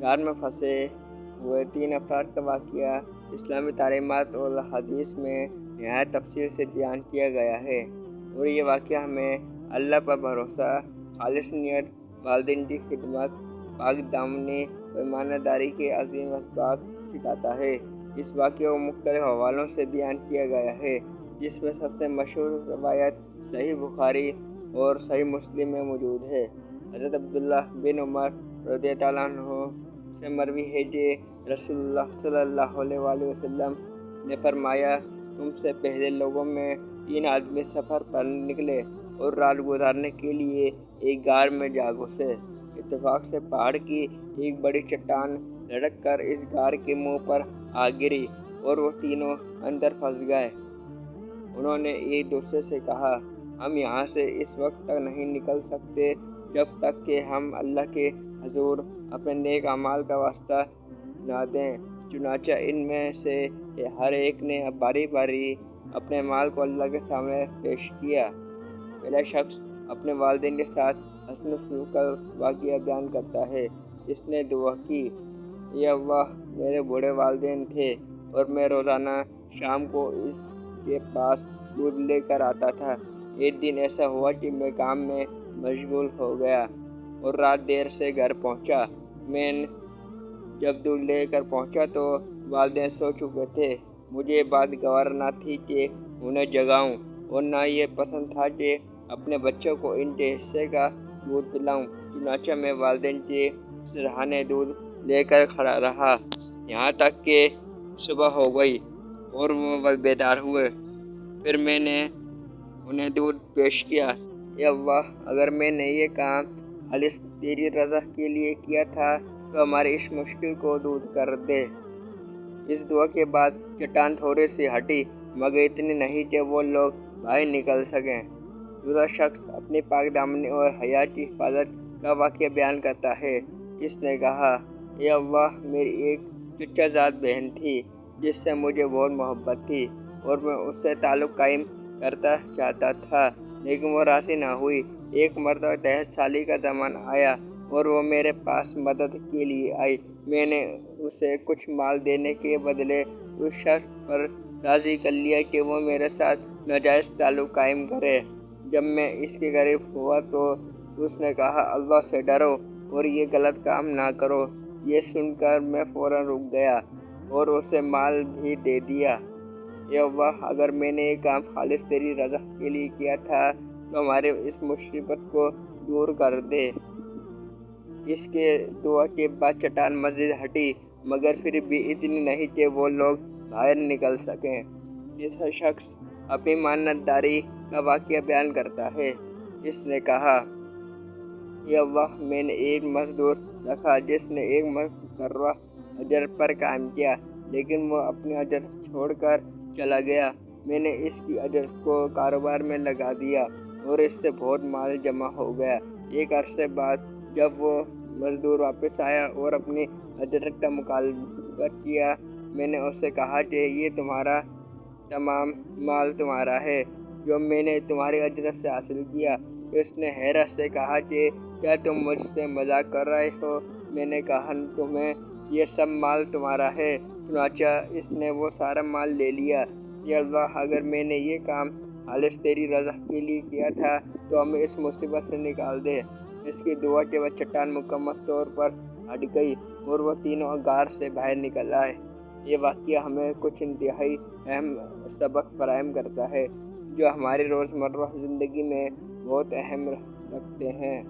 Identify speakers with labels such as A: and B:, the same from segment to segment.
A: غار میں پھنسے ہوئے 3 افراد کا واقعہ اسلامی تعلیمات اور حدیث میں نہایت تفصیل سے بیان کیا گیا ہے، اور یہ واقعہ ہمیں اللہ پر بھروسہ، خالص نیت، والدین کی خدمت، پاک دامنی و ایمانداری داری کے عظیم اسباق سکھاتا ہے۔ اس واقعے کو مختلف حوالوں سے بیان کیا گیا ہے، جس میں سب سے مشہور روایت صحیح بخاری اور صحیح مسلم میں موجود ہے۔ حضرت عبداللہ بن عمر رضی اللہ عنہ سے مروی ہے کہ رسول اللہ صلی اللہ علیہ وآلہ وسلم نے فرمایا، تم سے پہلے لوگوں میں 3 آدمی سفر پر نکلے اور رات گزارنے کے لیے ایک غار میں جا گھسے۔ اتفاق سے پہاڑ کی ایک بڑی چٹان لڑک کر اس غار کے منہ پر آ گری اور وہ تینوں اندر پھنس گئے۔ انہوں نے ایک دوسرے سے کہا، ہم یہاں سے اس وقت تک نہیں نکل سکتے جب تک کہ ہم اللہ کے حضور اپنے نیک اعمال کا واسطہ نہ دیں۔ چنانچہ ان میں سے ہر ایک نے باری باری اپنے مال کو اللہ کے سامنے پیش کیا۔ پہلا شخص اپنے والدین کے ساتھ حسن سلوک کا واقعہ بیان کرتا ہے۔ اس نے دعا کی، اے اللہ، میرے بوڑھے والدین تھے اور میں روزانہ شام کو اس کے پاس دودھ لے کر آتا تھا۔ ایک دن ایسا ہوا کہ میں کام میں مشغول ہو گیا اور رات دیر سے گھر پہنچا۔ میں جب دودھ لے کر پہنچا تو والدین سو چکے تھے۔ مجھے یہ بات گوار نہ تھی کہ انہیں جگاؤں، اور نہ یہ پسند تھا کہ اپنے بچوں کو ان کے حصے کا دودھ پلاؤں۔ چنانچہ میں والدین کے سرہانے دودھ لے کر کھڑا رہا یہاں تک کہ صبح ہو گئی اور وہ بیدار ہوئے۔ پھر میں نے انہیں دودھ پیش کیا۔ اے اللہ، اگر میں نے یہ کام خالص تیری رضا کے لیے کیا تھا تو ہماری اس مشکل کو دور کر دے۔ اس دعا کے بعد چٹان تھوڑی سی ہٹی، مگر اتنی نہیں کہ وہ لوگ باہر نکل سکیں۔ دوسرا شخص اپنی پاک دامنی اور حیا کی حفاظت کا واقعہ بیان کرتا ہے۔ اس نے کہا، اے اللہ، میری ایک چچا زاد بہن تھی جس سے مجھے بہت محبت تھی اور میں اس سے تعلق قائم کرنا چاہتا تھا، لیکن وہ راضی نہ ہوئی۔ ایک مرتبہ 63 سالی کا زمانہ آیا اور وہ میرے پاس مدد کے لیے آئی۔ میں نے اسے کچھ مال دینے کے بدلے اس شرط پر راضی کر لیا کہ وہ میرے ساتھ ناجائز تعلق قائم کرے۔ جب میں اس کے قریب ہوا تو اس نے کہا، اللہ سے ڈرو اور یہ غلط کام نہ کرو۔ یہ سن کر میں فوراً رک گیا اور اسے مال بھی دے دیا۔ اے اللہ، اگر میں نے یہ کام خالص تیری رضا کے لیے کیا تھا تو ہماری اس مصیبت کو دور کر دے۔ اس کے دعا کے بعد چٹان مزید ہٹی، مگر پھر بھی اتنی نہیں کہ وہ لوگ باہر نکل سکیں۔ تیسرا شخص اپنی ایمانداری کا واقعہ بیان کرتا ہے۔ اس نے کہا، اے اللہ، میں نے ایک مزدور رکھا جس نے ایک مقررہ اجر پر کام کیا، لیکن وہ اپنی اجر چھوڑ کر چلا گیا۔ میں نے اس کی اجر کو کاروبار میں لگا دیا اور اس سے بہت مال جمع ہو گیا۔ ایک عرصے بعد جب وہ مزدور واپس آیا اور اپنی اجر کا مطالبہ کیا، میں نے اس سے کہا کہ یہ تمہارا تمام مال تمہارا ہے جو میں نے تمہاری اجرت سے حاصل کیا۔ اس نے حیرت سے کہا کہ کیا تم مجھ سے مذاق کر رہے ہو؟ میں نے کہا، تمہیں یہ سب مال تمہارا ہے۔ چنانچہ اس نے وہ سارا مال لے لیا۔ اے اللہ، اگر میں نے یہ کام خالص تیری رضا کے لیے کیا تھا تو ہمیں اس مصیبت سے نکال دے۔ اس کی دعا کے بعد چٹان مکمل طور پر ہٹ گئی اور وہ تینوں غار سے باہر نکل آئے۔ یہ واقعہ ہمیں کچھ انتہائی اہم سبق فراہم کرتا ہے جو ہماری روزمرہ زندگی میں بہت اہم رکھتے ہیں۔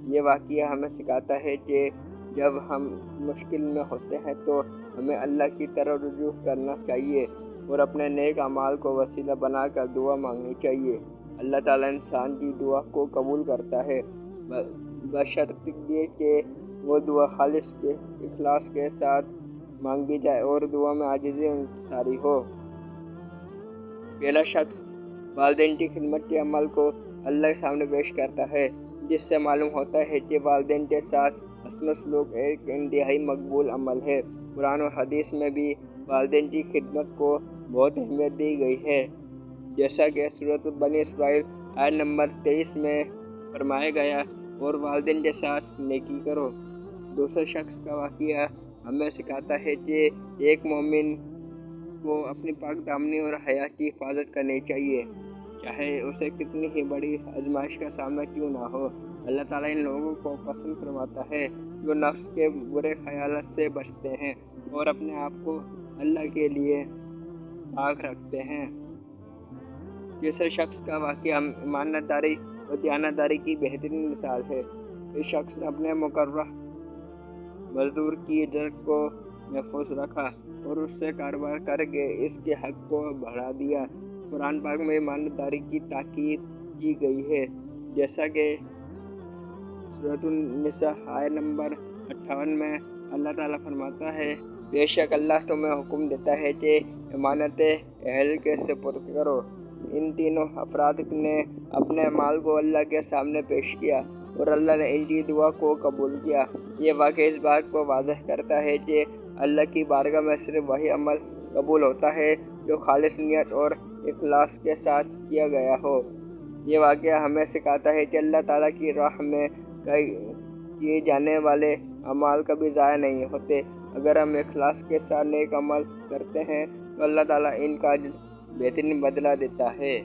A: یہ واقعہ ہمیں سکھاتا ہے کہ جب ہم مشکل میں ہوتے ہیں تو ہمیں اللہ کی طرف رجوع کرنا چاہیے اور اپنے نیک اعمال کو وسیلہ بنا کر دعا مانگنی چاہیے۔ اللہ تعالیٰ انسان کی دعا کو قبول کرتا ہے، بشرط یہ کہ وہ دعا خالص اخلاص کے ساتھ مانگی جائے اور دعا میں عاجزی و انکساری ہو۔ پہلا شخص والدین کی خدمت کے عمل کو اللہ کے سامنے پیش کرتا ہے، جس سے معلوم ہوتا ہے کہ والدین کے ساتھ حسن سلوک ایک انتہائی مقبول عمل ہے۔ قرآن اور حدیث میں بھی والدین کی خدمت کو بہت اہمیت دی گئی ہے، جیسا کہ سورۃ بنی اسرائیل آیت نمبر 23 میں فرمایا گیا، اور والدین کے ساتھ نیکی کرو۔ دوسرے شخص کا واقعہ ہمیں سکھاتا ہے کہ ایک مومن کو اپنی پاک دامنی اور حیا کی حفاظت کرنی چاہیے، چاہے اسے کتنی ہی بڑی آزمائش کا سامنا کیوں نہ ہو۔ اللہ تعالیٰ ان لوگوں کو پسند فرماتا ہے جو نفس کے برے خیالات سے بچتے ہیں اور اپنے آپ کو اللہ کے لیے پاک رکھتے ہیں۔ تیسرے شخص کا واقعہ امانتداری اور دیانتداری کی بہترین مثال ہے۔ اس شخص نے اپنے مقررہ مزدور کی اجرت کو محفوظ رکھا اور اس سے کاروبار کر کے اس کے حق کو بڑھا دیا۔ قرآن پاک میں ایمانداری کی تاکید کی گئی ہے، جیسا کہ سورۃ النساء آیت نمبر 58 میں اللہ تعالیٰ فرماتا ہے، بے شک اللہ تمہیں حکم دیتا ہے کہ امانتیں اہل کے سپرد کرو۔ ان تینوں افراد نے اپنے مال کو اللہ کے سامنے پیش کیا اور اللہ نے ان کی دعا کو قبول کیا۔ یہ واقعہ اس بات کو واضح کرتا ہے کہ اللہ کی بارگاہ میں صرف وہی عمل قبول ہوتا ہے جو خالص نیت اور اخلاص کے ساتھ کیا گیا ہو۔ یہ واقعہ ہمیں سکھاتا ہے کہ اللہ تعالیٰ کی راہ میں کیے جانے والے اعمال کبھی ضائع نہیں ہوتے۔ اگر ہم اخلاص کے ساتھ نیک عمل کرتے ہیں تو اللہ تعالیٰ ان کا بہترین بدلہ دیتا ہے۔